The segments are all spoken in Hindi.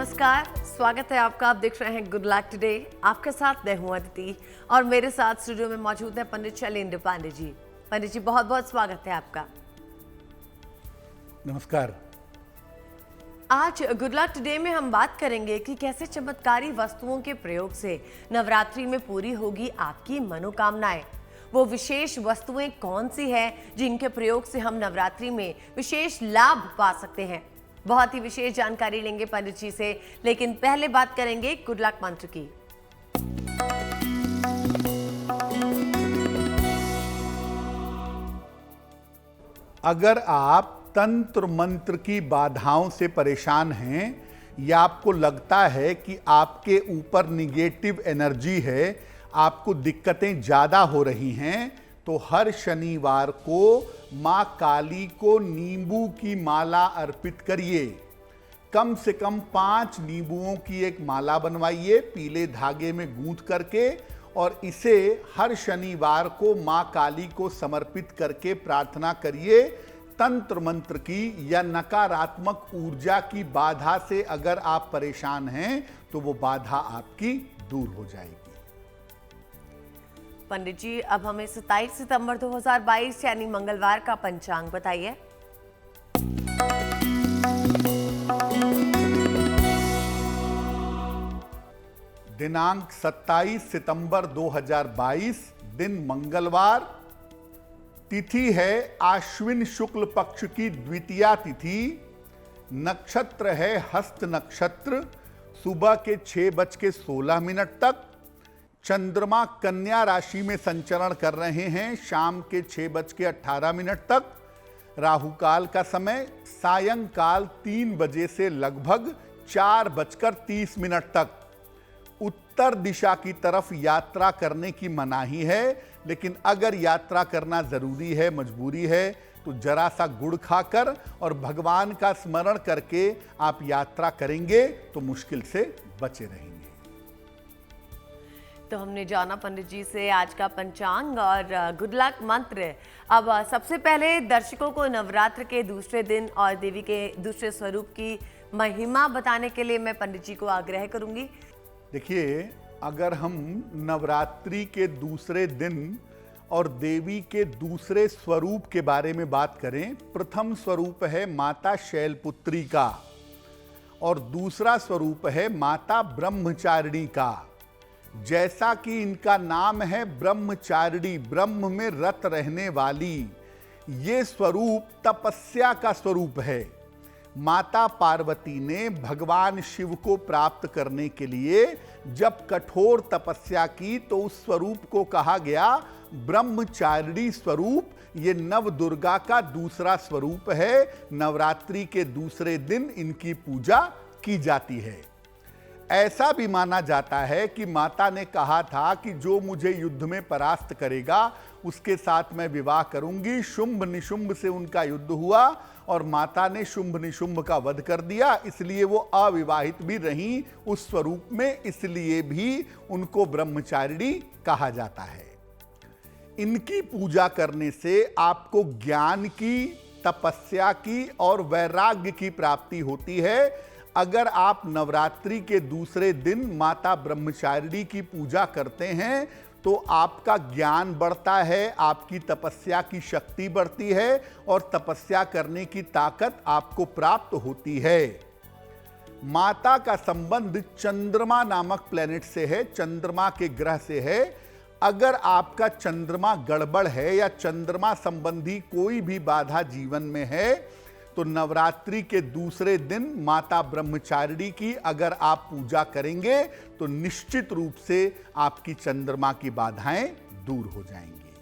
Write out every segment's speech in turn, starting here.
नमस्कार, स्वागत है आपका। आप देख रहे हैं गुड लक टुडे। आपके साथ मैं हूं अदिति और मेरे साथ स्टूडियो में मौजूद है पंडित शैलेंद्र पांडे जी। पंडित जी, बहुत बहुत स्वागत है आपका। नमस्कार। आज गुड लक टुडे में हम बात करेंगे कि कैसे चमत्कारी वस्तुओं के प्रयोग से नवरात्रि में पूरी होगी आपकी मनोकामनाएं। वो विशेष वस्तुएं कौन सी हैं जिनके प्रयोग से हम नवरात्रि में विशेष लाभ पा सकते हैं। बहुत ही विशेष जानकारी लेंगे पंडित जी से, लेकिन पहले बात करेंगे गुड लक मंत्र की। अगर आप तंत्र मंत्र की बाधाओं से परेशान हैं या आपको लगता है कि आपके ऊपर निगेटिव एनर्जी है, आपको दिक्कतें ज्यादा हो रही हैं, तो हर शनिवार को मां काली को नींबू की माला अर्पित करिए। कम से कम 5 नींबुओं की एक माला बनवाइए पीले धागे में गूंथ करके, और इसे हर शनिवार को मां काली को समर्पित करके प्रार्थना करिए। तंत्र मंत्र की या नकारात्मक ऊर्जा की बाधा से अगर आप परेशान हैं तो वो बाधा आपकी दूर हो जाएगी। पंडित जी, अब हमें 27 सितंबर 2022 यानी मंगलवार का पंचांग बताइए। दिनांक 27 सितंबर 2022, दिन मंगलवार, तिथि है आश्विन शुक्ल पक्ष की द्वितीया तिथि, नक्षत्र है हस्त नक्षत्र, सुबह के 6:16 तक। चंद्रमा कन्या राशि में संचरण कर रहे हैं शाम के 6:18 तक। राहु काल का समय सायंकाल 3 बजे से लगभग 4:30 तक। उत्तर दिशा की तरफ यात्रा करने की मनाही है, लेकिन अगर यात्रा करना जरूरी है, मजबूरी है, तो जरा सा गुड़ खाकर और भगवान का स्मरण करके आप यात्रा करेंगे तो मुश्किल से बचे रहेंगे। तो हमने जाना पंडित जी से आज का पंचांग और गुड लक मंत्र। अब सबसे पहले दर्शकों को नवरात्र के दूसरे दिन और देवी के दूसरे स्वरूप की महिमा बताने के लिए मैं पंडित जी को आग्रह करूंगी। देखिए, अगर हम नवरात्रि के दूसरे दिन और देवी के दूसरे स्वरूप के बारे में बात करें, प्रथम स्वरूप है माता शैलपुत्री का और दूसरा स्वरूप है माता ब्रह्मचारिणी का। जैसा कि इनका नाम है ब्रह्मचारिणी, ब्रह्म में रत रहने वाली, ये स्वरूप तपस्या का स्वरूप है। माता पार्वती ने भगवान शिव को प्राप्त करने के लिए जब कठोर तपस्या की तो उस स्वरूप को कहा गया ब्रह्मचारिणी स्वरूप। ये नव दुर्गा का दूसरा स्वरूप है। नवरात्रि के दूसरे दिन इनकी पूजा की जाती है। ऐसा भी माना जाता है कि माता ने कहा था कि जो मुझे युद्ध में परास्त करेगा उसके साथ मैं विवाह करूंगी। शुंभ निशुंभ से उनका युद्ध हुआ और माता ने शुंभ निशुंभ का वध कर दिया, इसलिए वो अविवाहित भी रहीं उस स्वरूप में, इसलिए भी उनको ब्रह्मचारिणी कहा जाता है। इनकी पूजा करने से आपको ज्ञान की, तपस्या की और वैराग्य की प्राप्ति होती है। अगर आप नवरात्रि के दूसरे दिन माता ब्रह्मचारिणी की पूजा करते हैं तो आपका ज्ञान बढ़ता है, आपकी तपस्या की शक्ति बढ़ती है और तपस्या करने की ताकत आपको प्राप्त होती है। माता का संबंध चंद्रमा नामक प्लेनेट से है, चंद्रमा के ग्रह से है। अगर आपका चंद्रमा गड़बड़ है या चंद्रमा संबंधी कोई भी बाधा जीवन में है तो नवरात्रि के दूसरे दिन माता ब्रह्मचारिणी की अगर आप पूजा करेंगे तो निश्चित रूप से आपकी चंद्रमा की बाधाएं दूर हो जाएंगी।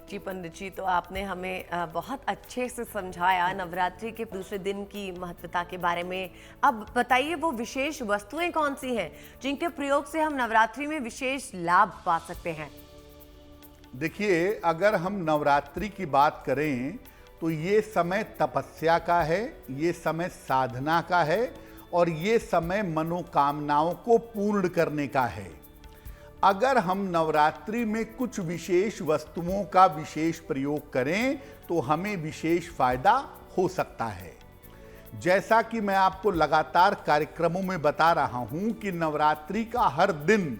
जी पंडित जी, तो आपने हमें बहुत अच्छे से समझाया नवरात्रि के दूसरे दिन की महत्वता के बारे में। अब बताइए वो विशेष वस्तुएं कौन सी हैं जिनके प्रयोग से हम नवरात्रि में विशेष लाभ पा सकते हैं। देखिए, अगर हम नवरात्रि की बात करें तो ये समय तपस्या का है, ये समय साधना का है और ये समय मनोकामनाओं को पूर्ण करने का है। अगर हम नवरात्रि में कुछ विशेष वस्तुओं का विशेष प्रयोग करें तो हमें विशेष फायदा हो सकता है। जैसा कि मैं आपको लगातार कार्यक्रमों में बता रहा हूं कि नवरात्रि का हर दिन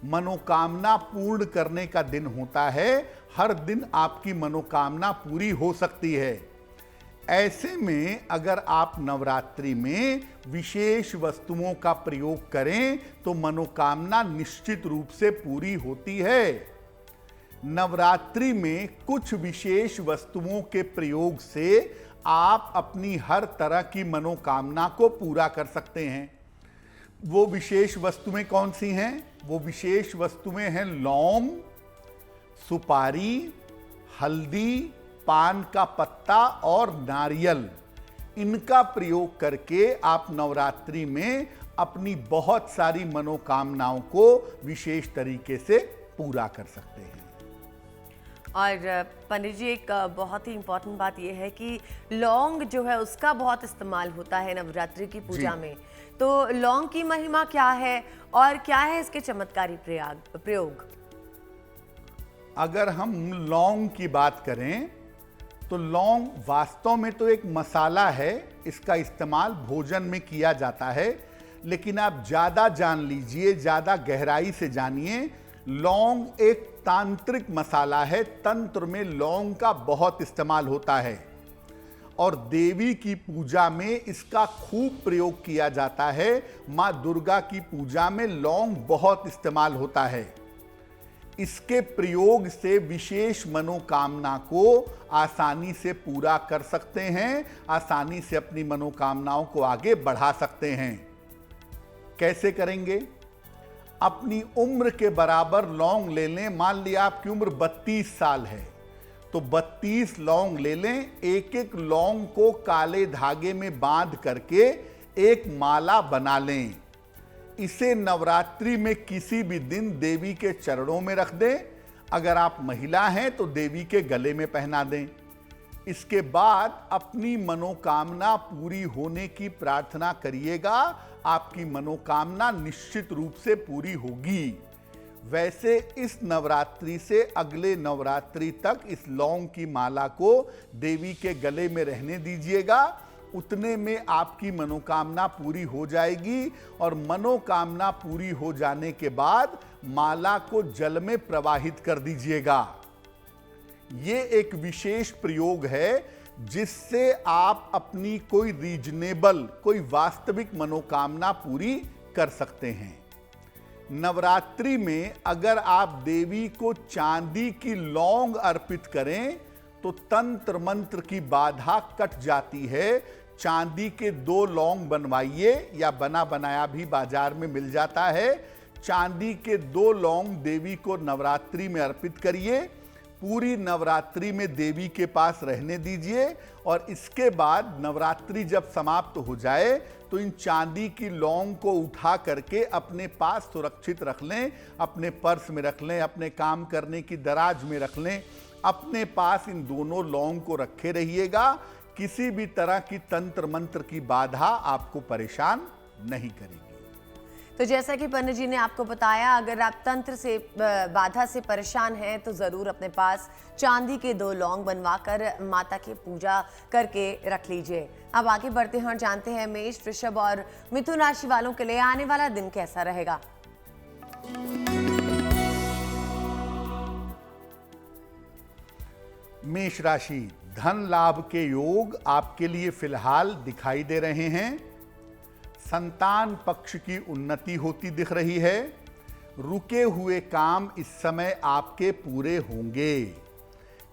मनोकामना पूर्ण करने का दिन होता है। हर दिन आपकी मनोकामना पूरी हो सकती है। ऐसे में अगर आप नवरात्रि में विशेष वस्तुओं का प्रयोग करें तो मनोकामना निश्चित रूप से पूरी होती है। नवरात्रि में कुछ विशेष वस्तुओं के प्रयोग से आप अपनी हर तरह की मनोकामना को पूरा कर सकते हैं। वो विशेष वस्तुएं कौन सी हैं? वो विशेष वस्तुएं हैं लौंग, सुपारी, हल्दी, पान का पत्ता और नारियल। इनका प्रयोग करके आप नवरात्रि में अपनी बहुत सारी मनोकामनाओं को विशेष तरीके से पूरा कर सकते हैं। और पंडित जी, एक बहुत ही इम्पोर्टेंट बात यह है कि लौंग जो है उसका बहुत इस्तेमाल होता है नवरात्रि की पूजा में। तो लौंग की महिमा क्या है और क्या है इसके चमत्कारी प्रयोग? अगर हम लौंग की बात करें तो लौंग वास्तव में तो एक मसाला है। इसका इस्तेमाल भोजन में किया जाता है, लेकिन आप ज़्यादा जान लीजिए, ज़्यादा गहराई से जानिए। लौंग एक तांत्रिक मसाला है। तंत्र में लौंग का बहुत इस्तेमाल होता है और देवी की पूजा में इसका खूब प्रयोग किया जाता है। माँ दुर्गा की पूजा में लौंग बहुत इस्तेमाल होता है। इसके प्रयोग से विशेष मनोकामना को आसानी से पूरा कर सकते हैं, आसानी से अपनी मनोकामनाओं को आगे बढ़ा सकते हैं। कैसे करेंगे? अपनी उम्र के बराबर लौंग ले लें। मान लिया आपकी उम्र 32 साल है तो 32 लौंग ले लें। एक एक लौंग को काले धागे में बांध करके एक माला बना लें। इसे नवरात्रि में किसी भी दिन देवी के चरणों में रख दें। अगर आप महिला हैं तो देवी के गले में पहना दें। इसके बाद अपनी मनोकामना पूरी होने की प्रार्थना करिएगा। आपकी मनोकामना निश्चित रूप से पूरी होगी। वैसे इस नवरात्रि से अगले नवरात्रि तक इस लौंग की माला को देवी के गले में रहने दीजिएगा। उतने में आपकी मनोकामना पूरी हो जाएगी और मनोकामना पूरी हो जाने के बाद माला को जल में प्रवाहित कर दीजिएगा। ये एक विशेष प्रयोग है जिससे आप अपनी कोई रीजनेबल, कोई वास्तविक मनोकामना पूरी कर सकते हैं। नवरात्रि में अगर आप देवी को चांदी की लौंग अर्पित करें तो तंत्र मंत्र की बाधा कट जाती है। चांदी के 2 लौंग बनवाइए, या बना बनाया भी बाजार में मिल जाता है। चांदी के 2 लौंग देवी को नवरात्रि में अर्पित करिए। पूरी नवरात्रि में देवी के पास रहने दीजिए और इसके बाद नवरात्रि जब समाप्त हो जाए तो इन चांदी की लौंग को उठा करके अपने पास सुरक्षित रख लें। अपने पर्स में रख लें, अपने काम करने की दराज में रख लें। अपने पास इन दोनों लौंग को रखे रहिएगा। किसी भी तरह की तंत्र मंत्र की बाधा आपको परेशान नहीं करेगी। तो जैसा कि पंडित जी ने आपको बताया, अगर आप तंत्र से बाधा से परेशान हैं तो ज़रूर अपने पास चांदी के 2 लौंग बनवाकर माता की पूजा करके रख लीजिए। अब आगे बढ़ते हैं और जानते हैं मेष, वृषभ और मिथुन राशि वालों के लिए आने वाला दिन कैसा रहेगा। मेष राशि, धन लाभ के योग आपके लिए फिलहाल दिखाई दे रहे हैं। संतान पक्ष की उन्नति होती दिख रही है। रुके हुए काम इस समय आपके पूरे होंगे।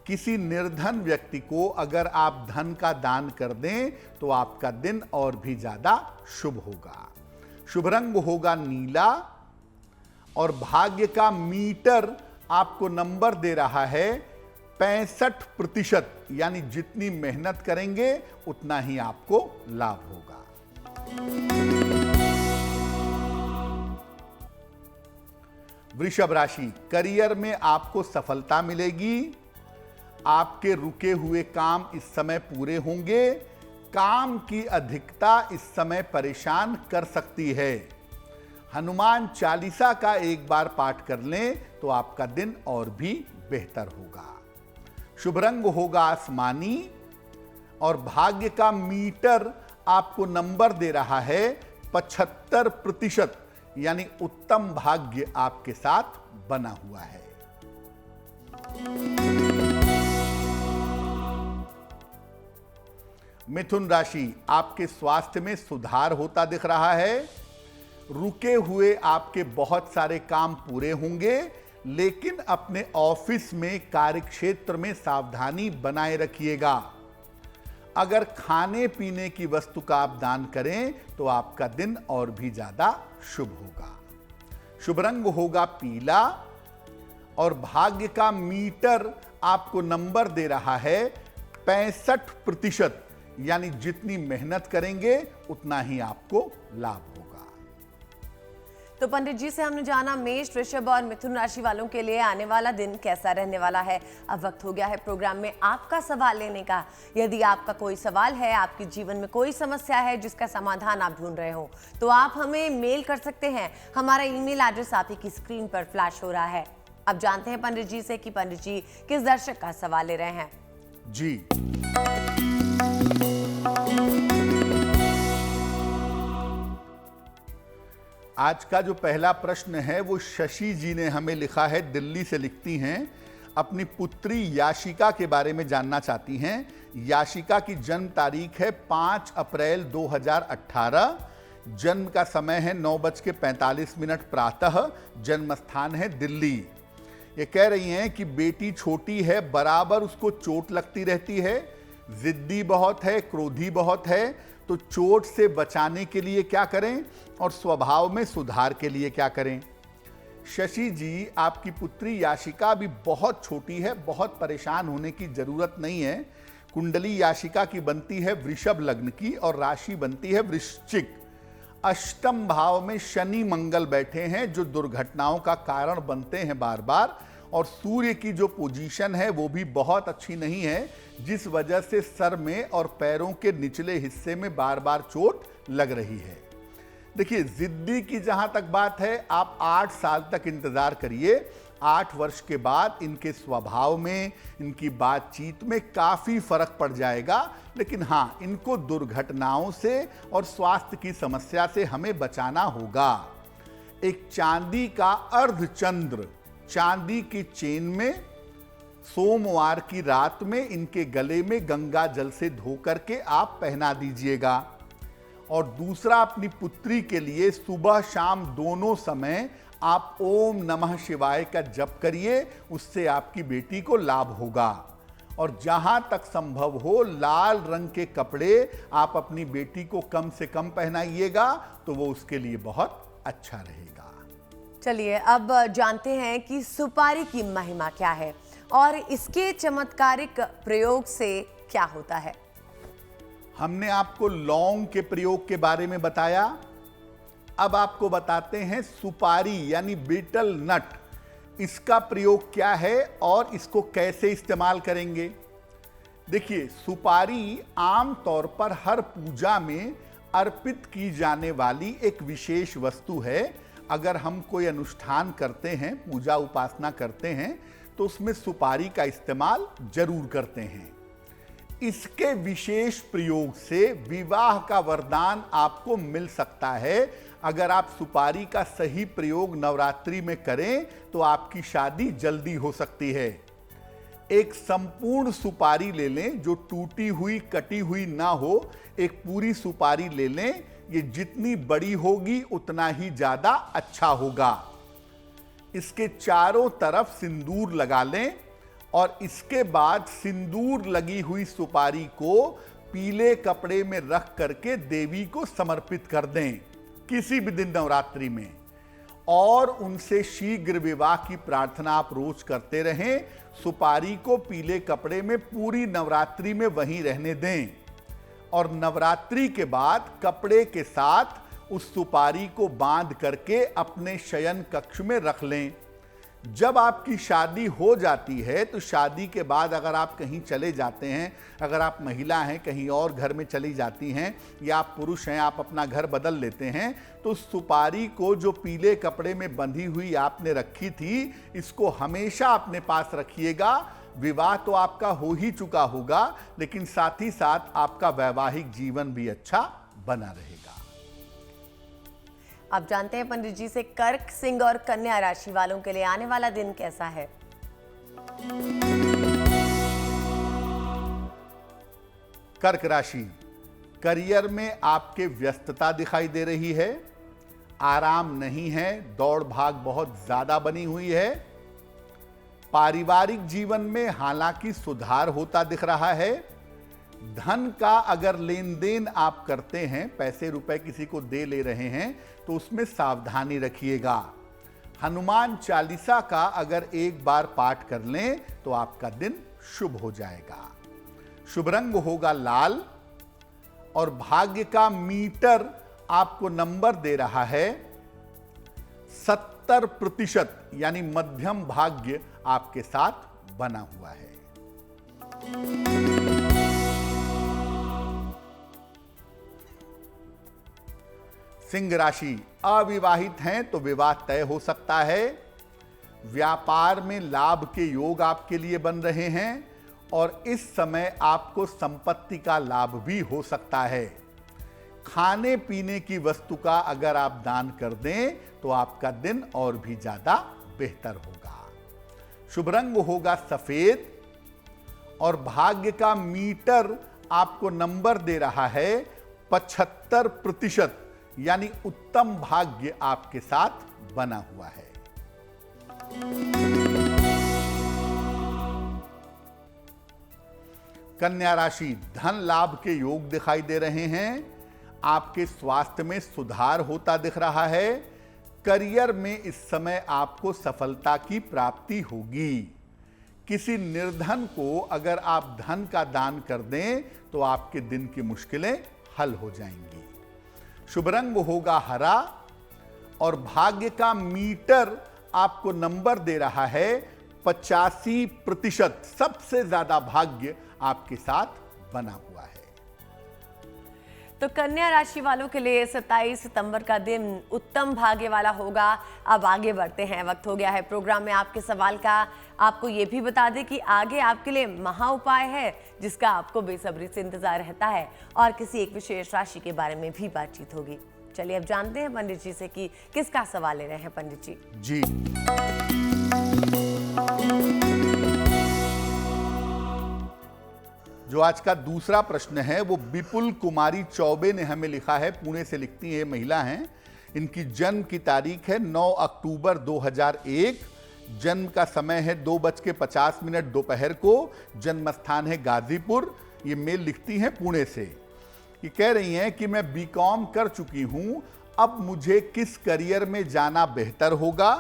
किसी निर्धन व्यक्ति को अगर आप धन का दान कर दें तो आपका दिन और भी ज्यादा शुभ होगा। शुभ रंग होगा नीला और भाग्य का मीटर आपको नंबर दे रहा है 65%, यानी जितनी मेहनत करेंगे उतना ही आपको लाभ होगा। वृषभ राशि, करियर में आपको सफलता मिलेगी। आपके रुके हुए काम इस समय पूरे होंगे। काम की अधिकता इस समय परेशान कर सकती है। हनुमान चालीसा का एक बार पाठ कर लें तो आपका दिन और भी बेहतर होगा। शुभ रंग होगा आसमानी और भाग्य का मीटर आपको नंबर दे रहा है 75%, यानी उत्तम भाग्य आपके साथ बना हुआ है। मिथुन राशि, आपके स्वास्थ्य में सुधार होता दिख रहा है। रुके हुए आपके बहुत सारे काम पूरे होंगे, लेकिन अपने ऑफिस में, कार्यक्षेत्र में सावधानी बनाए रखिएगा। अगर खाने पीने की वस्तु का आप दान करें तो आपका दिन और भी ज्यादा शुभ होगा। शुभ रंग होगा पीला और भाग्य का मीटर आपको नंबर दे रहा है 65%, यानी जितनी मेहनत करेंगे उतना ही आपको लाभ होगा। तो पंडित जी से हमने जाना मेष, वृषभ और मिथुन राशि वालों के लिए आने वाला दिन कैसा रहने वाला है। अब वक्त हो गया है प्रोग्राम में आपका सवाल लेने का। यदि आपका कोई सवाल है, आपके जीवन में कोई समस्या है जिसका समाधान आप ढूंढ रहे हो, तो आप हमें मेल कर सकते हैं। हमारा ईमेल एड्रेस आप ही की स्क्रीन पर फ्लैश हो रहा है। अब जानते हैं पंडित जी से कि पंडित जी किस दर्शक का सवाल ले रहे हैं। जी, आज का जो पहला प्रश्न है वो शशि जी ने हमें लिखा है, दिल्ली से लिखती हैं। अपनी पुत्री याशिका के बारे में जानना चाहती हैं। याशिका की जन्म तारीख है 5 अप्रैल 2018। जन्म का समय है 9:45 प्रातः। जन्म स्थान है दिल्ली। ये कह रही हैं कि बेटी छोटी है, बराबर उसको चोट लगती रहती है, जिद्दी बहुत है, क्रोधी बहुत है। तो चोट से बचाने के लिए क्या करें और स्वभाव में सुधार के लिए क्या करें? शशि जी, आपकी पुत्री याशिका अभी बहुत छोटी है, बहुत परेशान होने की जरूरत नहीं है। कुंडली याशिका की बनती है वृषभ लग्न की और राशि बनती है वृश्चिक। अष्टम भाव में शनि मंगल बैठे हैं जो दुर्घटनाओं का कारण बनते हैं बार बार, और सूर्य की जो पोजीशन है वो भी बहुत अच्छी नहीं है, जिस वजह से सर में और पैरों के निचले हिस्से में बार बार चोट लग रही है। देखिए, जिद्दी की जहां तक बात है, आप 8 साल तक इंतजार करिए। 8 वर्ष के बाद इनके स्वभाव में, इनकी बातचीत में काफी फर्क पड़ जाएगा। लेकिन हाँ, इनको दुर्घटनाओं से और स्वास्थ्य की समस्या से हमें बचाना होगा। एक चांदी का अर्धचंद्र, चांदी की चेन में सोमवार की रात में इनके गले में गंगा जल से धो करके आप पहना दीजिएगा। और दूसरा, अपनी पुत्री के लिए सुबह शाम दोनों समय आप ओम नमः शिवाय का जप करिए, उससे आपकी बेटी को लाभ होगा। और जहां तक संभव हो, लाल रंग के कपड़े आप अपनी बेटी को कम से कम पहनाइएगा, तो वो उसके लिए बहुत अच्छा रहेगा। चलिए, अब जानते हैं कि सुपारी की महिमा क्या है और इसके चमत्कारिक प्रयोग से क्या होता है। हमने आपको लौंग के प्रयोग के बारे में बताया। अब आपको बताते हैं सुपारी यानी बीटल नट, इसका प्रयोग क्या है और इसको कैसे इस्तेमाल करेंगे। देखिए, सुपारी आमतौर पर हर पूजा में अर्पित की जाने वाली एक विशेष वस्तु है। अगर हम कोई अनुष्ठान करते हैं, पूजा उपासना करते हैं, तो उसमें सुपारी का इस्तेमाल जरूर करते हैं। इसके विशेष प्रयोग से विवाह का वरदान आपको मिल सकता है। अगर आप सुपारी का सही प्रयोग नवरात्रि में करें तो आपकी शादी जल्दी हो सकती है। एक संपूर्ण सुपारी ले लें जो टूटी हुई, कटी हुई ना हो। एक पूरी सुपारी ले लें। ये जितनी बड़ी होगी उतना ही ज्यादा अच्छा होगा। इसके चारों तरफ सिंदूर लगा लें और इसके बाद सिंदूर लगी हुई सुपारी को पीले कपड़े में रख करके देवी को समर्पित कर दें किसी भी दिन नवरात्रि में, और उनसे शीघ्र विवाह की प्रार्थना आप रोज करते रहें। सुपारी को पीले कपड़े में पूरी नवरात्रि में वहीं रहने दें और नवरात्रि के बाद कपड़े के साथ उस सुपारी को बांध करके अपने शयन कक्ष में रख लें। जब आपकी शादी हो जाती है तो शादी के बाद अगर आप कहीं चले जाते हैं, अगर आप महिला हैं कहीं और घर में चली जाती हैं, या आप पुरुष हैं आप अपना घर बदल लेते हैं, तो सुपारी को जो पीले कपड़े में बंधी हुई आपने रखी थी, इसको हमेशा अपने पास रखिएगा। विवाह तो आपका हो ही चुका होगा, लेकिन साथ ही साथ आपका वैवाहिक जीवन भी अच्छा बना रहेगा। अब जानते हैं पंडित जी से कर्क, सिंह और कन्या राशि वालों के लिए आने वाला दिन कैसा है। कर्क राशि, करियर में आपके व्यस्तता दिखाई दे रही है, आराम नहीं है, दौड़ भाग बहुत ज्यादा बनी हुई है। पारिवारिक जीवन में हालांकि सुधार होता दिख रहा है। धन का अगर लेन देन आप करते हैं, पैसे रुपए किसी को दे ले रहे हैं, तो उसमें सावधानी रखिएगा। हनुमान चालीसा का अगर एक बार पाठ कर लें तो आपका दिन शुभ हो जाएगा। शुभ रंग होगा लाल और भाग्य का मीटर आपको नंबर दे रहा है 70%, यानी मध्यम भाग्य आपके साथ बना हुआ है। सिंह राशि, अविवाहित हैं तो विवाह तय हो सकता है। व्यापार में लाभ के योग आपके लिए बन रहे हैं और इस समय आपको संपत्ति का लाभ भी हो सकता है। खाने पीने की वस्तु का अगर आप दान कर दें तो आपका दिन और भी ज्यादा बेहतर होगा। शुभ रंग होगा सफेद और भाग्य का मीटर आपको नंबर दे रहा है 75%, यानी उत्तम भाग्य आपके साथ बना हुआ है। कन्या राशि, धन लाभ के योग दिखाई दे रहे हैं। आपके स्वास्थ्य में सुधार होता दिख रहा है। करियर में इस समय आपको सफलता की प्राप्ति होगी। किसी निर्धन को अगर आप धन का दान कर दें तो आपके दिन की मुश्किलें हल हो जाएंगी। शुभ रंग होगा हरा और भाग्य का मीटर आपको नंबर दे रहा है 85%। सबसे ज्यादा भाग्य आपके साथ बना हुआ है। तो कन्या राशि वालों के लिए 27 सितंबर का दिन उत्तम भाग्य वाला होगा। अब आगे बढ़ते हैं, वक्त हो गया है प्रोग्राम में आपके सवाल का। आपको ये भी बता दें कि आगे आपके लिए महा उपाय है जिसका आपको बेसब्री से इंतजार रहता है और किसी एक विशेष राशि के बारे में भी बातचीत होगी। चलिए अब जानते हैं पंडित जी से कि किसका सवाल ले रहे हैं पंडित जी। जी, जो आज का दूसरा प्रश्न है वो विपुल कुमारी चौबे ने हमें लिखा है। पुणे से लिखती है, महिला हैं। इनकी जन्म की तारीख है 9 अक्टूबर 2001। जन्म का समय है 2:50 दोपहर को। जन्म स्थान है गाजीपुर। ये मेल लिखती हैं पुणे से। ये कह रही हैं कि मैं बीकॉम कर चुकी हूं, अब मुझे किस करियर में जाना बेहतर होगा।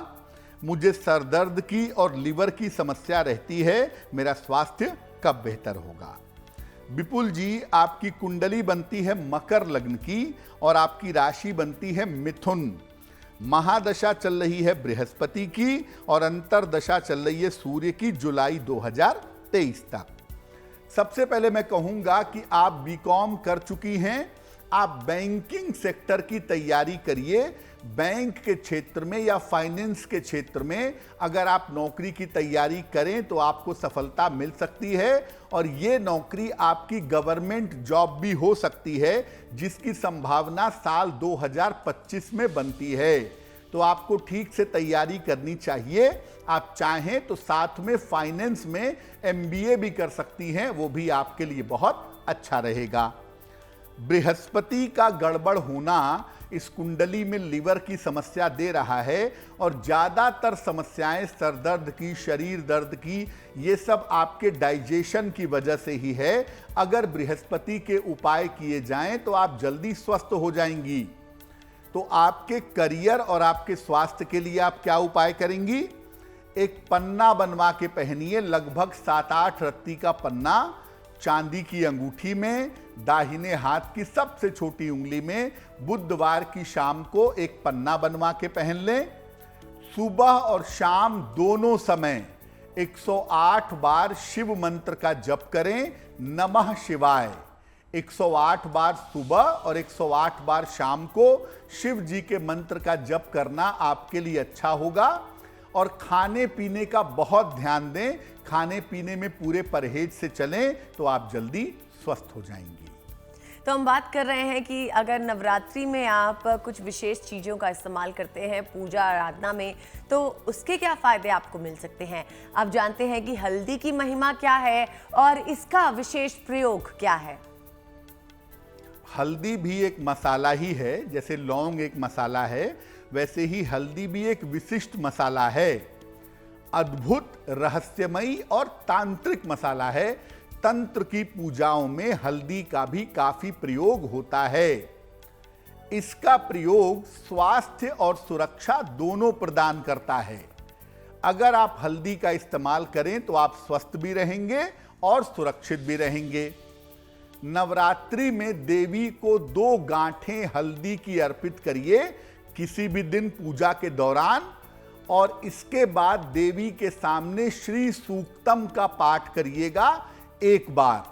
मुझे सरदर्द की और लीवर की समस्या रहती है, मेरा स्वास्थ्य कब बेहतर होगा। विपुल जी, आपकी कुंडली बनती है मकर लग्न की और आपकी राशि बनती है मिथुन। महादशा चल रही है बृहस्पति की और अंतरदशा चल रही है सूर्य की जुलाई 2023 तक। सबसे पहले मैं कहूंगा कि आप बीकॉम कर चुकी हैं, आप बैंकिंग सेक्टर की तैयारी करिए। बैंक के क्षेत्र में या फाइनेंस के क्षेत्र में अगर आप नौकरी की तैयारी करें तो आपको सफलता मिल सकती है और ये नौकरी आपकी गवर्नमेंट जॉब भी हो सकती है, जिसकी संभावना साल 2025 में बनती है। तो आपको ठीक से तैयारी करनी चाहिए। आप चाहें तो साथ में फाइनेंस में MBA भी कर सकती हैं, वो भी आपके लिए बहुत अच्छा रहेगा। बृहस्पति का गड़बड़ होना इस कुंडली में लीवर की समस्या दे रहा है और ज्यादातर समस्याएं सरदर्द की, शरीर दर्द की, ये सब आपके डाइजेशन की वजह से ही है। अगर बृहस्पति के उपाय किए जाएं तो आप जल्दी स्वस्थ हो जाएंगी। तो आपके करियर और आपके स्वास्थ्य के लिए आप क्या उपाय करेंगी? एक पन्ना बनवा के पहनिए, लगभग 7-8 रत्ती का पन्ना, चांदी की अंगूठी में, दाहिने हाथ की सबसे छोटी उंगली में। बुधवार की शाम को एक पन्ना बनवा के पहन लें। सुबह और शाम दोनों समय 108 बार शिव मंत्र का जप करें, नमः शिवाय। 108 बार सुबह और 108 बार शाम को शिव जी के मंत्र का जप करना आपके लिए अच्छा होगा। और खाने पीने का बहुत ध्यान दें। खाने पीने में पूरे परहेज से चलें तो आप जल्दी स्वस्थ हो जाएंगी। तो हम बात कर रहे हैं कि अगर नवरात्रि में आप कुछ विशेष चीज़ों का इस्तेमाल करते हैं पूजा आराधना में, तो उसके क्या फ़ायदे आपको मिल सकते हैं। आप जानते हैं कि हल्दी की महिमा क्या है और इसका विशेष प्रयोग क्या है। हल्दी भी एक मसाला ही है, जैसे लौंग एक मसाला है, वैसे ही हल्दी भी एक विशिष्ट मसाला है। अद्भुत, रहस्यमयी और तांत्रिक मसाला है। तंत्र की पूजाओं में हल्दी का भी काफी प्रयोग होता है। इसका प्रयोग स्वास्थ्य और सुरक्षा दोनों प्रदान करता है। अगर आप हल्दी का इस्तेमाल करें तो आप स्वस्थ भी रहेंगे और सुरक्षित भी रहेंगे। नवरात्रि में देवी को 2 गांठें हल्दी की अर्पित करिए किसी भी दिन पूजा के दौरान, और इसके बाद देवी के सामने श्री सूक्तम का पाठ करिएगा 1 बार,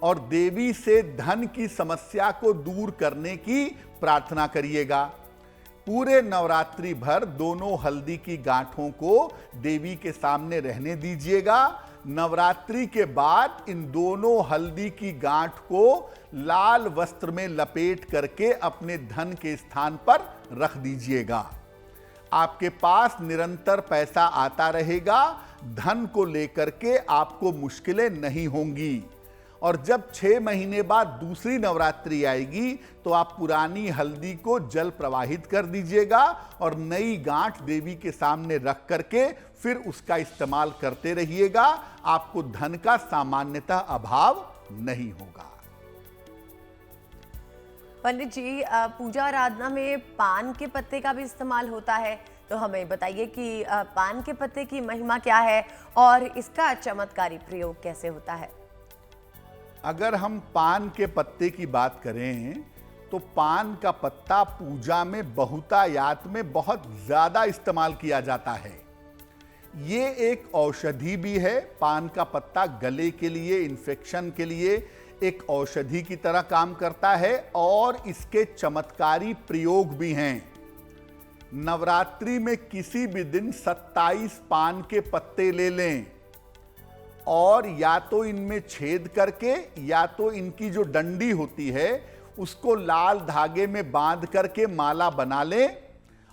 और देवी से धन की समस्या को दूर करने की प्रार्थना करिएगा। पूरे नवरात्रि भर दोनों हल्दी की गांठों को देवी के सामने रहने दीजिएगा। नवरात्रि के बाद इन दोनों हल्दी की गांठ को लाल वस्त्र में लपेट करके अपने धन के स्थान पर रख दीजिएगा। आपके पास निरंतर पैसा आता रहेगा। धन को लेकर के आपको मुश्किलें नहीं होंगी। और जब 6 महीने बाद दूसरी नवरात्रि आएगी तो आप पुरानी हल्दी को जल प्रवाहित कर दीजिएगा और नई गांठ देवी के सामने रख करके फिर उसका इस्तेमाल करते रहिएगा। आपको धन का सामान्यतः अभाव नहीं होगा। पंडित जी, पूजा आराधना में पान के पत्ते का भी इस्तेमाल होता है, तो हमें बताइए कि पान के पत्ते की महिमा क्या है और इसका चमत्कारी प्रयोग कैसे होता है। अगर हम पान के पत्ते की बात करें तो पान का पत्ता पूजा में बहुतायात में बहुत ज्यादा इस्तेमाल किया जाता है। ये एक औषधि भी है। पान का पत्ता गले के लिए, इन्फेक्शन के लिए एक औषधि की तरह काम करता है और इसके चमत्कारी प्रयोग भी हैं। नवरात्रि में किसी भी दिन 27 पान के पत्ते ले लें और या तो इनमें छेद करके या तो इनकी जो डंडी होती है उसको लाल धागे में बांध करके माला बना लें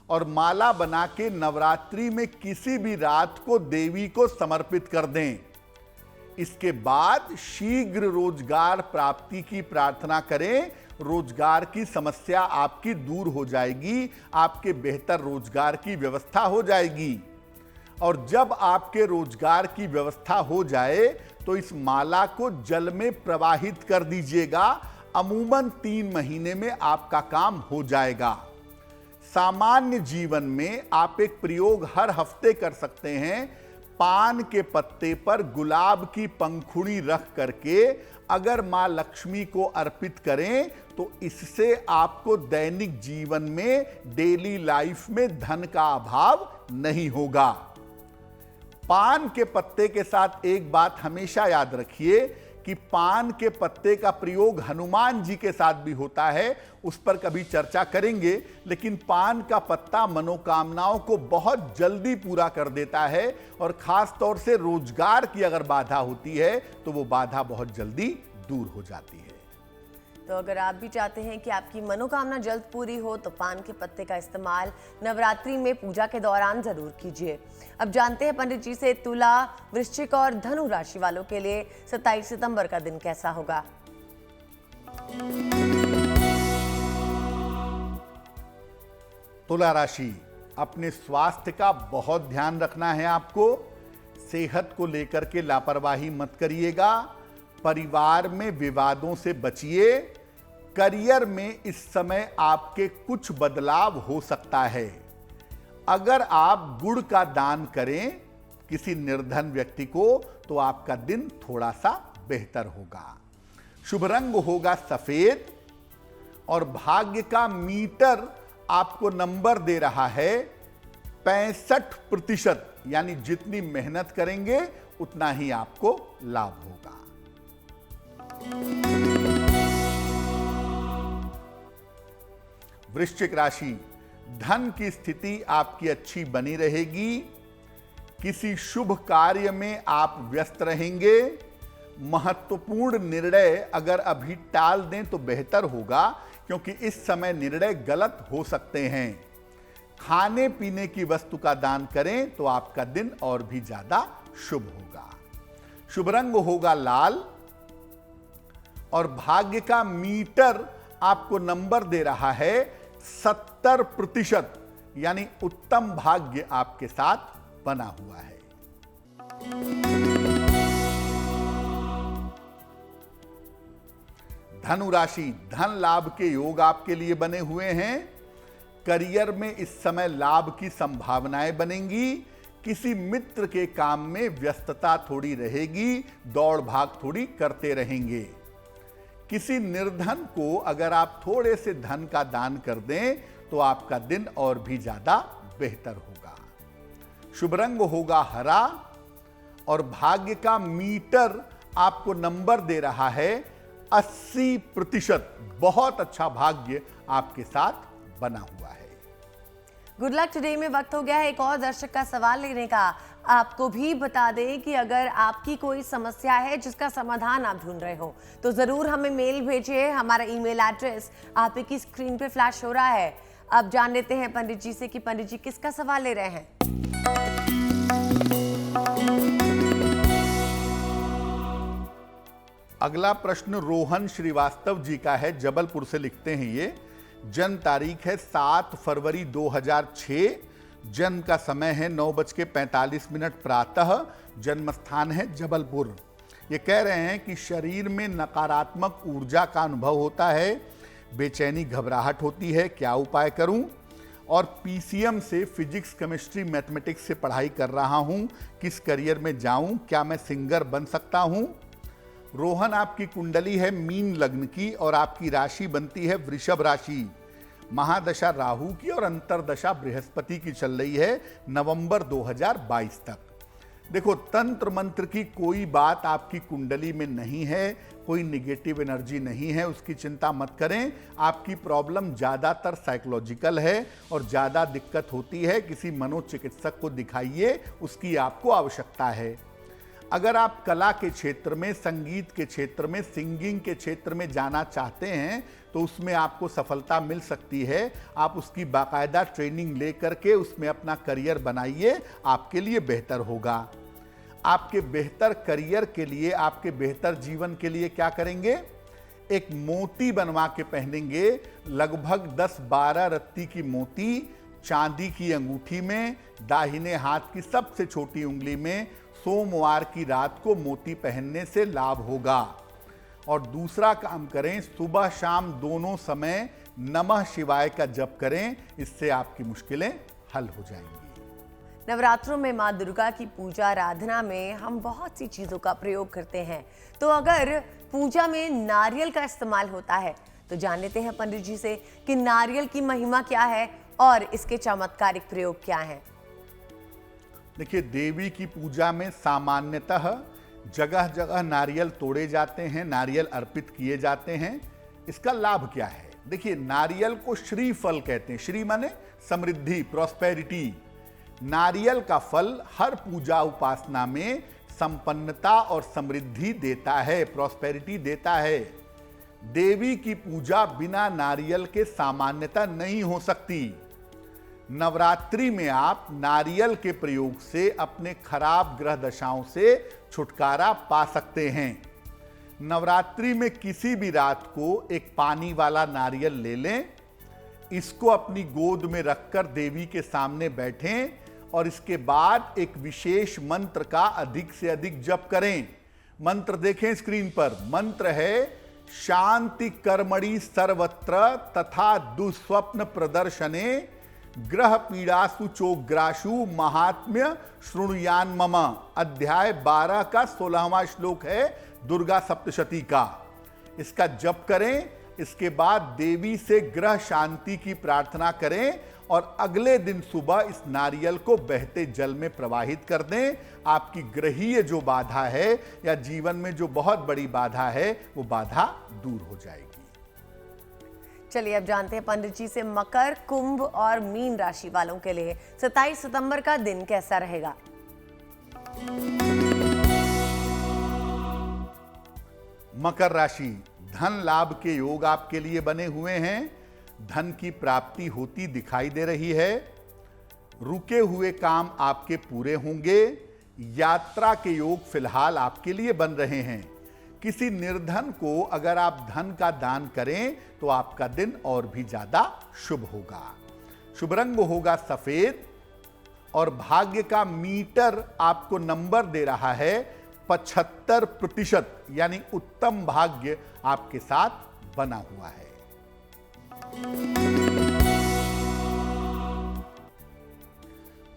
और माला बना के नवरात्रि में किसी भी रात को देवी को समर्पित कर दें। इसके बाद शीघ्र रोजगार प्राप्ति की प्रार्थना करें। रोजगार की समस्या आपकी दूर हो जाएगी, आपके बेहतर रोजगार की व्यवस्था हो जाएगी। और जब आपके रोजगार की व्यवस्था हो जाए तो इस माला को जल में प्रवाहित कर दीजिएगा। अमूमन 3 महीने में आपका काम हो जाएगा। सामान्य जीवन में आप एक प्रयोग हर हफ्ते कर सकते हैं। पान के पत्ते पर गुलाब की पंखुड़ी रख करके अगर मां लक्ष्मी को अर्पित करें तो इससे आपको दैनिक जीवन में, डेली लाइफ में धन का अभाव नहीं होगा। पान के पत्ते के साथ एक बात हमेशा याद रखिए कि पान के पत्ते का प्रयोग हनुमान जी के साथ भी होता है, उस पर कभी चर्चा करेंगे। लेकिन पान का पत्ता मनोकामनाओं को बहुत जल्दी पूरा कर देता है और खास तौर से रोजगार की अगर बाधा होती है तो वो बाधा बहुत जल्दी दूर हो जाती है। तो अगर आप भी चाहते हैं कि आपकी मनोकामना जल्द पूरी हो तो पान के पत्ते का इस्तेमाल नवरात्रि में पूजा के दौरान जरूर कीजिए। अब जानते हैं पंडित जी से तुला, वृश्चिक और धनु राशि वालों के लिए 27 सितंबर का दिन कैसा होगा। तुला राशि, अपने स्वास्थ्य का बहुत ध्यान रखना है आपको। सेहत को लेकर के लापरवाही मत करिएगा। परिवार में विवादों से बचिए। करियर में इस समय आपके कुछ बदलाव हो सकता है। अगर आप गुड़ का दान करें किसी निर्धन व्यक्ति को तो आपका दिन थोड़ा सा बेहतर होगा। शुभ रंग होगा सफेद और भाग्य का मीटर आपको नंबर दे रहा है 65%, यानी जितनी मेहनत करेंगे उतना ही आपको लाभ होगा। वृश्चिक राशि, धन की स्थिति आपकी अच्छी बनी रहेगी। किसी शुभ कार्य में आप व्यस्त रहेंगे। महत्वपूर्ण निर्णय अगर अभी टाल दें तो बेहतर होगा, क्योंकि इस समय निर्णय गलत हो सकते हैं। खाने पीने की वस्तु का दान करें तो आपका दिन और भी ज्यादा शुभ होगा। शुभ रंग होगा लाल और भाग्य का मीटर आपको नंबर दे रहा है 70%, यानी उत्तम भाग्य आपके साथ बना हुआ है। धनु राशि, धन लाभ के योग आपके लिए बने हुए हैं। करियर में इस समय लाभ की संभावनाएं बनेंगी। किसी मित्र के काम में व्यस्तता थोड़ी रहेगी, दौड़ भाग थोड़ी करते रहेंगे। किसी निर्धन को अगर आप थोड़े से धन का दान कर दें तो आपका दिन और भी ज्यादा बेहतर होगा। शुभ रंग होगा हरा और भाग्य का मीटर आपको नंबर दे रहा है 80%। बहुत अच्छा भाग्य आपके साथ बना हुआ है। गुड लक टुडे में वक्त हो गया है एक और दर्शक का सवाल लेने का। आपको भी बता दें कि अगर आपकी कोई समस्या है जिसका समाधान आप ढूंढ रहे हो तो जरूर हमें मेल भेजिए। हमारा ईमेल एड्रेस आप की स्क्रीन पे फ्लैश हो रहा है। अब जान लेते हैं पंडित जी से कि पंडित जी किसका सवाल ले रहे हैं। अगला प्रश्न रोहन श्रीवास्तव जी का है, जबलपुर से लिखते हैं ये। जन्म तारीख है 7 फरवरी 2006। जन्म का समय है 9:45 प्रातः। जन्म स्थान है जबलपुर। ये कह रहे हैं कि शरीर में नकारात्मक ऊर्जा का अनुभव होता है, बेचैनी घबराहट होती है, क्या उपाय करूं? और पीसीएम से फिजिक्स केमिस्ट्री मैथमेटिक्स से पढ़ाई कर रहा हूं, किस करियर में जाऊं? क्या मैं सिंगर बन सकता हूं? रोहन, आपकी कुंडली है मीन लग्न की और आपकी राशि बनती है वृषभ राशि। महादशा राहु की और अंतरदशा बृहस्पति की चल रही है नवंबर 2022 तक। देखो, तंत्र मंत्र की कोई बात आपकी कुंडली में नहीं है, कोई निगेटिव एनर्जी नहीं है, उसकी चिंता मत करें। आपकी प्रॉब्लम ज़्यादातर साइकोलॉजिकल है और ज़्यादा दिक्कत होती है। किसी मनोचिकित्सक को दिखाइए, उसकी आपको आवश्यकता है। अगर आप कला के क्षेत्र में, संगीत के क्षेत्र में, सिंगिंग के क्षेत्र में जाना चाहते हैं तो उसमें आपको सफलता मिल सकती है। आप उसकी बाकायदा ट्रेनिंग ले करके उसमें अपना करियर बनाइए, आपके लिए बेहतर होगा। आपके बेहतर करियर के लिए, आपके बेहतर जीवन के लिए क्या करेंगे? एक मोती बनवा के पहनेंगे, लगभग 10-12 रत्ती की मोती चांदी की अंगूठी में, दाहिने हाथ की सबसे छोटी उंगली में। सोमवार की रात को मोती पहनने से लाभ होगा। और दूसरा काम करें, सुबह शाम दोनों समय नमः शिवाय का जप करें, इससे आपकी मुश्किलें हल हो जाएंगी। नवरात्रों में माँ दुर्गा की पूजा आराधना में हम बहुत सी चीजों का प्रयोग करते हैं, तो अगर पूजा में नारियल का इस्तेमाल होता है तो जान लेते हैं पंडित जी से कि नारियल की महिमा क्या है और इसके चमत्कारिक प्रयोग क्या हैं। देखिए, देवी की पूजा में सामान्यतः जगह जगह नारियल तोड़े जाते हैं, नारियल अर्पित किए जाते हैं। इसका लाभ क्या है? देखिए, नारियल को श्रीफल कहते हैं। श्री माने समृद्धि, प्रॉस्पेरिटी। नारियल का फल हर पूजा उपासना में संपन्नता और समृद्धि देता है, प्रॉस्पेरिटी देता है। देवी की पूजा बिना नारियल के सामान्यतः नहीं हो सकती। नवरात्रि में आप नारियल के प्रयोग से अपने खराब ग्रह दशाओं से छुटकारा पा सकते हैं। नवरात्रि में किसी भी रात को एक पानी वाला नारियल ले लें, इसको अपनी गोद में रखकर देवी के सामने बैठें और इसके बाद एक विशेष मंत्र का अधिक से अधिक जप करें। मंत्र देखें स्क्रीन पर। मंत्र है शांति कर्मणि सर्वत्र तथा दुस्वप्न प्रदर्शने ग्रह पीड़ासु चोग्राशु महात्म्य श्रृणुयान मम। अध्याय 12 का 16वां श्लोक है दुर्गा सप्तशती का। इसका जप करें, इसके बाद देवी से ग्रह शांति की प्रार्थना करें और अगले दिन सुबह इस नारियल को बहते जल में प्रवाहित कर दें। आपकी ग्रहीय जो बाधा है या जीवन में जो बहुत बड़ी बाधा है, वो बाधा दूर हो जाएगी। चलिए अब जानते हैं पंडित जी से मकर, कुंभ और मीन राशि वालों के लिए 27 सितंबर का दिन कैसा रहेगा। मकर राशि, धन लाभ के योग आपके लिए बने हुए हैं। धन की प्राप्ति होती दिखाई दे रही है। रुके हुए काम आपके पूरे होंगे। यात्रा के योग फिलहाल आपके लिए बन रहे हैं। किसी निर्धन को अगर आप धन का दान करें तो आपका दिन और भी ज्यादा शुभ होगा। शुभ रंग होगा सफेद और भाग्य का मीटर आपको नंबर दे रहा है 75%, यानी उत्तम भाग्य आपके साथ बना हुआ है।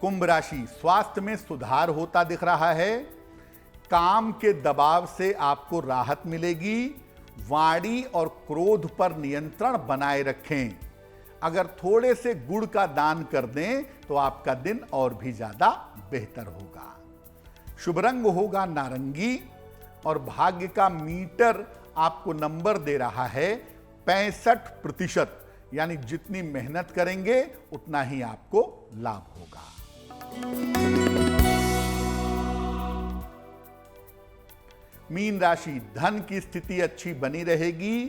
कुंभ राशि, स्वास्थ्य में सुधार होता दिख रहा है। काम के दबाव से आपको राहत मिलेगी। वाणी और क्रोध पर नियंत्रण बनाए रखें। अगर थोड़े से गुड़ का दान कर दें तो आपका दिन और भी ज्यादा बेहतर होगा। शुभ रंग होगा नारंगी और भाग्य का मीटर आपको नंबर दे रहा है 65%, यानी जितनी मेहनत करेंगे उतना ही आपको लाभ होगा। मीन राशि, धन की स्थिति अच्छी बनी रहेगी।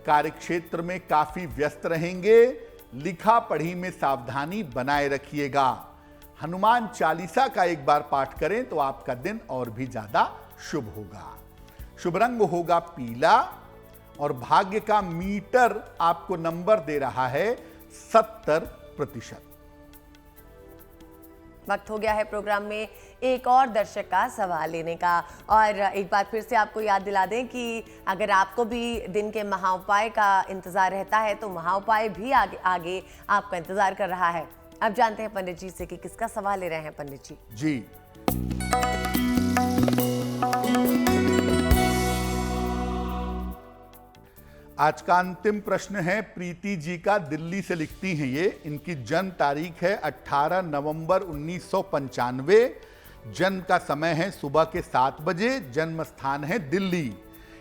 कार्यक्षेत्र में काफी व्यस्त रहेंगे। लिखा पढ़ी में सावधानी बनाए रखिएगा। हनुमान चालीसा का एक बार पाठ करें तो आपका दिन और भी ज्यादा शुभ होगा। शुभ रंग होगा पीला और भाग्य का मीटर आपको नंबर दे रहा है 70%। वक्त हो गया है प्रोग्राम में एक और दर्शक का सवाल लेने का। और एक बार फिर से आपको याद दिला दें कि अगर आपको भी दिन के महाउपाय का इंतजार रहता है तो महाउपाय भी आगे आगे आपका इंतजार कर रहा है। अब जानते हैं पंडित जी से कि किसका सवाल ले रहे हैं पंडित जी। जी, आज का अंतिम प्रश्न है प्रीति जी का, दिल्ली से लिखती हैं ये। इनकी जन्म तारीख है 18 नवंबर 1995। जन्म का समय है सुबह के 7 बजे। जन्म स्थान है दिल्ली।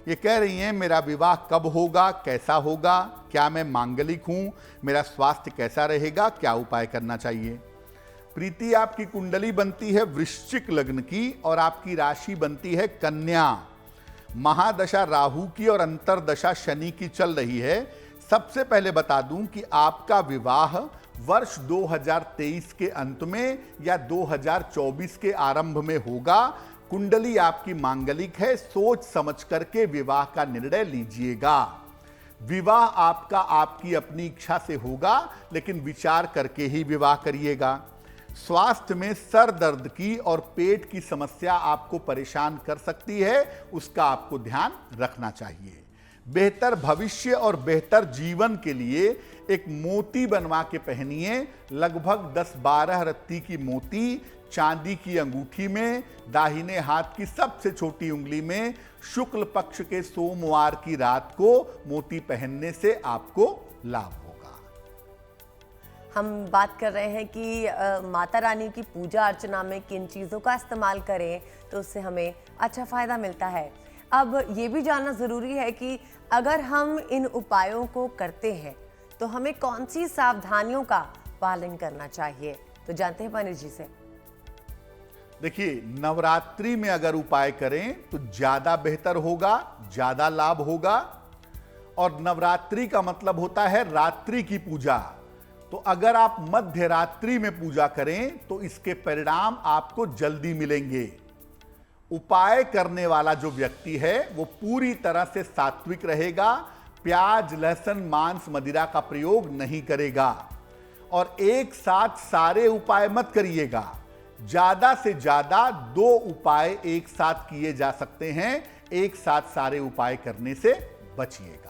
ये कह रही हैं मेरा विवाह कब होगा, कैसा होगा, क्या मैं मांगलिक हूं, मेरा स्वास्थ्य कैसा रहेगा, क्या उपाय करना चाहिए। प्रीति, आपकी कुंडली बनती है वृश्चिक लग्न की और आपकी राशि बनती है कन्या। महादशा राहु की और अंतरदशा शनि की चल रही है। सबसे पहले बता दूं कि आपका विवाह वर्ष 2023 के अंत में या 2024 के आरंभ में होगा। कुंडली आपकी मांगलिक है। सोच समझ करके विवाह का निर्णय लीजिएगा। विवाह आपका आपकी अपनी इच्छा से होगा, लेकिन विचार करके ही विवाह करिएगा। स्वास्थ्य में सर दर्द की और पेट की समस्या आपको परेशान कर सकती है, उसका आपको ध्यान रखना चाहिए। बेहतर भविष्य और बेहतर जीवन के लिए एक मोती बनवा के पहनिए। लगभग 10-12 रत्ती की मोती चांदी की अंगूठी में, दाहिने हाथ की सबसे छोटी उंगली में, शुक्ल पक्ष के सोमवार की रात को मोती पहनने से आपको लाभ होगा। हम बात कर रहे हैं कि माता रानी की पूजा अर्चना में किन चीज़ों का इस्तेमाल करें तो उससे हमें अच्छा फायदा मिलता है। अब ये भी जानना ज़रूरी है कि अगर हम इन उपायों को करते हैं तो हमें कौन सी सावधानियों का पालन करना चाहिए, तो जानते हैं पंडित जी से। देखिए, नवरात्रि में अगर उपाय करें तो ज्यादा बेहतर होगा, ज्यादा लाभ होगा। और नवरात्रि का मतलब होता है रात्रि की पूजा। तो अगर आप मध्य रात्रि में पूजा करें तो इसके परिणाम आपको जल्दी मिलेंगे। उपाय करने वाला जो व्यक्ति है वो पूरी तरह से सात्विक रहेगा। प्याज, लहसुन, मांस, मदिरा का प्रयोग नहीं करेगा। और एक साथ सारे उपाय मत करिएगा। ज्यादा से ज्यादा 2 उपाय एक साथ किए जा सकते हैं। एक साथ सारे उपाय करने से बचिएगा।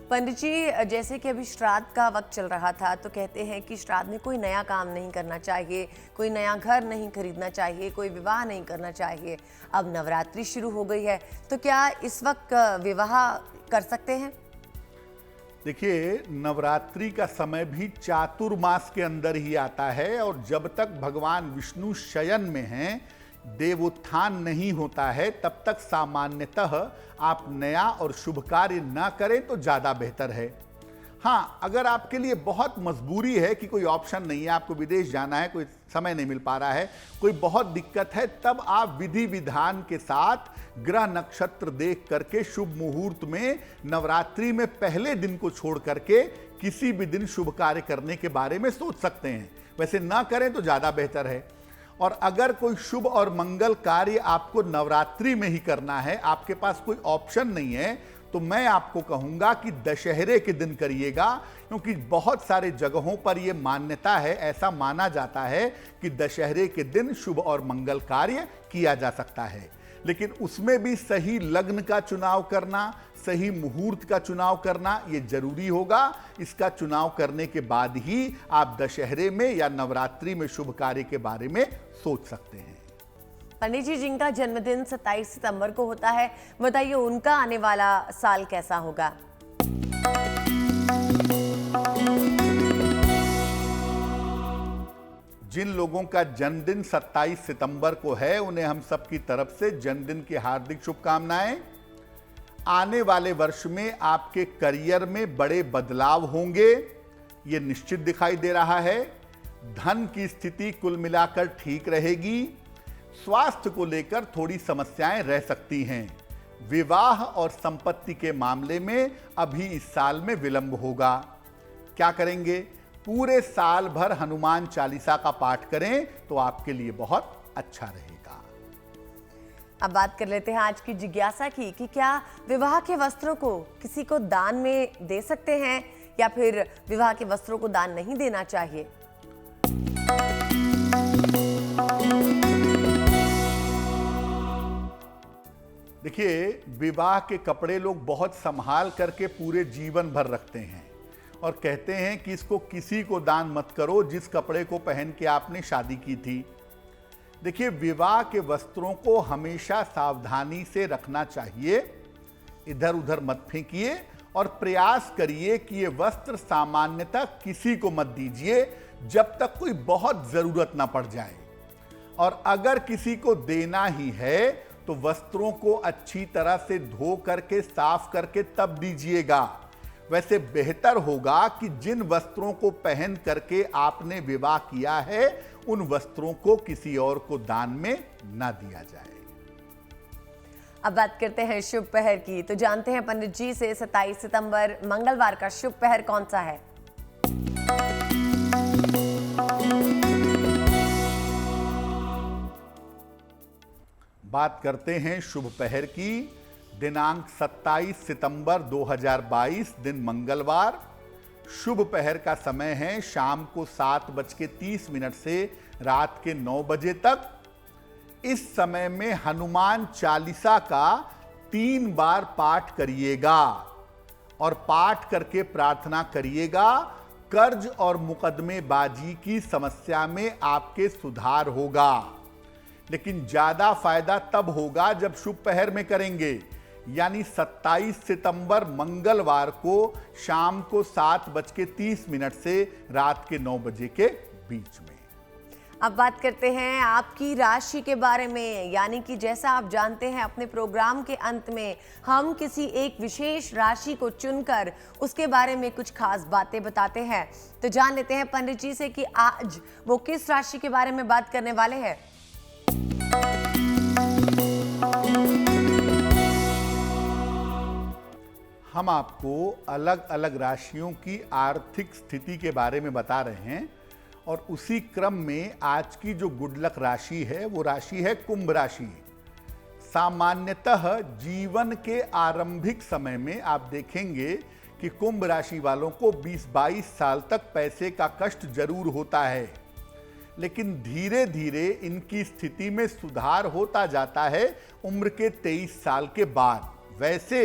पंडित जी, जैसे कि अभी श्राद्ध का वक्त चल रहा था तो कहते हैं कि श्राद्ध में कोई नया काम नहीं करना चाहिए, कोई नया घर नहीं खरीदना चाहिए, कोई विवाह नहीं करना चाहिए। अब नवरात्रि शुरू हो गई है तो क्या इस वक्त विवाह कर सकते हैं? देखिए, नवरात्रि का समय भी चातुर्मास के अंदर ही आता है और जब तक भगवान विष्णु शयन में हैं, देवोत्थान नहीं होता है, तब तक सामान्यतः आप नया और शुभ कार्य न करें तो ज्यादा बेहतर है। हाँ, अगर आपके लिए बहुत मजबूरी है कि कोई ऑप्शन नहीं है, आपको विदेश जाना है, कोई समय नहीं मिल पा रहा है, कोई बहुत दिक्कत है, तब आप विधि विधान के साथ ग्रह नक्षत्र देख करके शुभ मुहूर्त में नवरात्रि में पहले दिन को छोड़ करके किसी भी दिन शुभ कार्य करने के बारे में सोच सकते हैं। वैसे ना करें तो ज्यादा बेहतर है। और अगर कोई शुभ और मंगल कार्य आपको नवरात्रि में ही करना है, आपके पास कोई ऑप्शन नहीं है, तो मैं आपको कहूंगा कि दशहरे के दिन करिएगा, क्योंकि बहुत सारे जगहों पर यह मान्यता है, ऐसा माना जाता है कि दशहरे के दिन शुभ और मंगल कार्य किया जा सकता है। लेकिन उसमें भी सही लग्न का चुनाव करना, सही मुहूर्त का चुनाव करना ये जरूरी होगा। इसका चुनाव करने के बाद ही आप दशहरे में या नवरात्रि में शुभ कार्य के बारे में सोच सकते हैं। पंडित जी, जिनका जन्मदिन 27 सितंबर को होता है, बताइए उनका आने वाला साल कैसा होगा? जिन लोगों का जन्मदिन 27 सितंबर को है, उन्हें हम सबकी तरफ से जन्मदिन की हार्दिक शुभकामनाएं। आने वाले वर्ष में आपके करियर में बड़े बदलाव होंगे, ये निश्चित दिखाई दे रहा है। धन की स्थिति कुल मिलाकर ठीक रहेगी। स्वास्थ्य को लेकर थोड़ी समस्याएं रह सकती हैं। विवाह और संपत्ति के मामले में अभी इस साल में विलंब होगा। क्या करेंगे? पूरे साल भर हनुमान चालीसा का पाठ करें तो आपके लिए बहुत अच्छा रहेगा। अब बात कर लेते हैं आज की जिज्ञासा की कि क्या विवाह के वस्त्रों को किसी को दान में दे सकते हैं या फिर विवाह के वस्त्रों को दान नहीं देना चाहिए? देखिए, विवाह के कपड़े लोग बहुत संभाल करके पूरे जीवन भर रखते हैं और कहते हैं कि इसको किसी को दान मत करो जिस कपड़े को पहन के आपने शादी की थी। देखिए, विवाह के वस्त्रों को हमेशा सावधानी से रखना चाहिए, इधर उधर मत फेंकिए और प्रयास करिए कि ये वस्त्र सामान्यतः किसी को मत दीजिए जब तक कोई बहुत जरूरत ना पड़ जाए। और अगर किसी को देना ही है तो वस्त्रों को अच्छी तरह से धो करके साफ करके तब दीजिएगा। वैसे बेहतर होगा कि जिन वस्त्रों को पहन करके आपने विवाह किया है उन वस्त्रों को किसी और को दान में ना दिया जाए। अब बात करते हैं शुभ पहर की, तो जानते हैं पंडित जी से 27 सितंबर मंगलवार का शुभ पहर कौन सा है? बात करते हैं शुभ पहर की। दिनांक 27 सितंबर 2022 दिन मंगलवार। शुभ पहर का समय है शाम को 7:30 से रात के 9 बजे तक। इस समय में हनुमान चालीसा का 3 बार पाठ करिएगा और पाठ करके प्रार्थना करिएगा। कर्ज और मुकदमेबाजी की समस्या में आपके सुधार होगा, लेकिन ज्यादा फायदा तब होगा जब शुभ पहर में करेंगे, यानी 27 सितंबर मंगलवार को शाम को 7:30 से रात के 9 बजे के बीच में। अब बात करते हैं आपकी राशि के बारे में, यानी कि जैसा आप जानते हैं अपने प्रोग्राम के अंत में हम किसी एक विशेष राशि को चुनकर उसके बारे में कुछ खास बातें बताते हैं। तो जान लेते हैं पंडित जी से कि आज वो किस राशि के बारे में बात करने वाले हैं। हम आपको अलग अलग राशियों की आर्थिक स्थिति के बारे में बता रहे हैं और उसी क्रम में आज की जो गुड लक राशि है वो राशि है कुंभ राशि। सामान्यतः जीवन के आरंभिक समय में आप देखेंगे कि कुंभ राशि वालों को 20-22 साल तक पैसे का कष्ट जरूर होता है, लेकिन धीरे धीरे इनकी स्थिति में सुधार होता जाता है उम्र के 23 साल के बाद। वैसे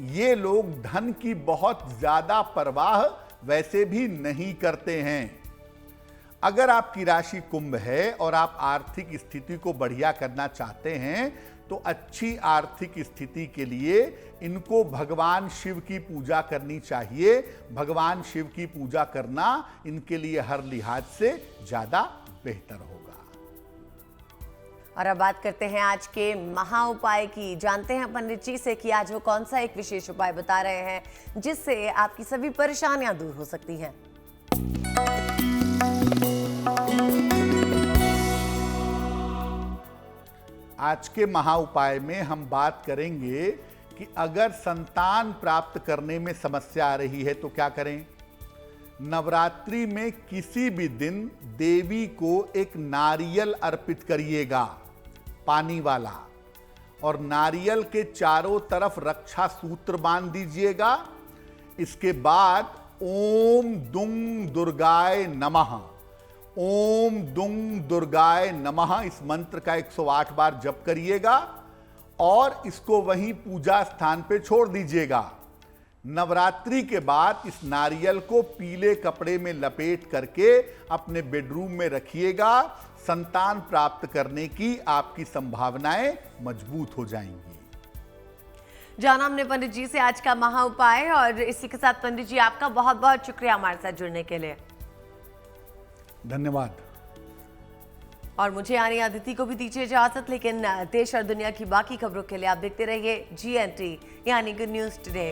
ये लोग धन की बहुत ज्यादा परवाह वैसे भी नहीं करते हैं। अगर आपकी राशि कुंभ है और आप आर्थिक स्थिति को बढ़िया करना चाहते हैं तो अच्छी आर्थिक स्थिति के लिए इनको भगवान शिव की पूजा करनी चाहिए। भगवान शिव की पूजा करना इनके लिए हर लिहाज से ज्यादा बेहतर होगा। और अब बात करते हैं आज के महा उपाय की। जानते हैं पंडित जी से कि आज वो कौन सा एक विशेष उपाय बता रहे हैं जिससे आपकी सभी परेशानियां दूर हो सकती हैं। आज के महा उपाय में हम बात करेंगे कि अगर संतान प्राप्त करने में समस्या आ रही है तो क्या करें। नवरात्रि में किसी भी दिन देवी को एक नारियल अर्पित करिएगा, पानी वाला, और नारियल के चारों तरफ रक्षा सूत्र बांध दीजिएगा। इसके बाद ओम दुंग दुर्गाय नमः, ओम दुंग दुर्गाय नमः इस मंत्र का 108 बार जप करिएगा और इसको वहीं पूजा स्थान पे छोड़ दीजिएगा। नवरात्रि के बाद इस नारियल को पीले कपड़े में लपेट करके अपने बेडरूम में रखिएगा। संतान प्राप्त करने की आपकी संभावनाएं मजबूत हो जाएंगी। जाना हमने पंडित जी से आज का महा उपाय, और इसी के साथ पंडित जी आपका बहुत बहुत शुक्रिया हमारे साथ जुड़ने के लिए। धन्यवाद। और मुझे यानी अदिति को भी दीजिए इजाजत, लेकिन देश और दुनिया की बाकी खबरों के लिए आप देखते रहिए GNT यानी गुड न्यूज टुडे।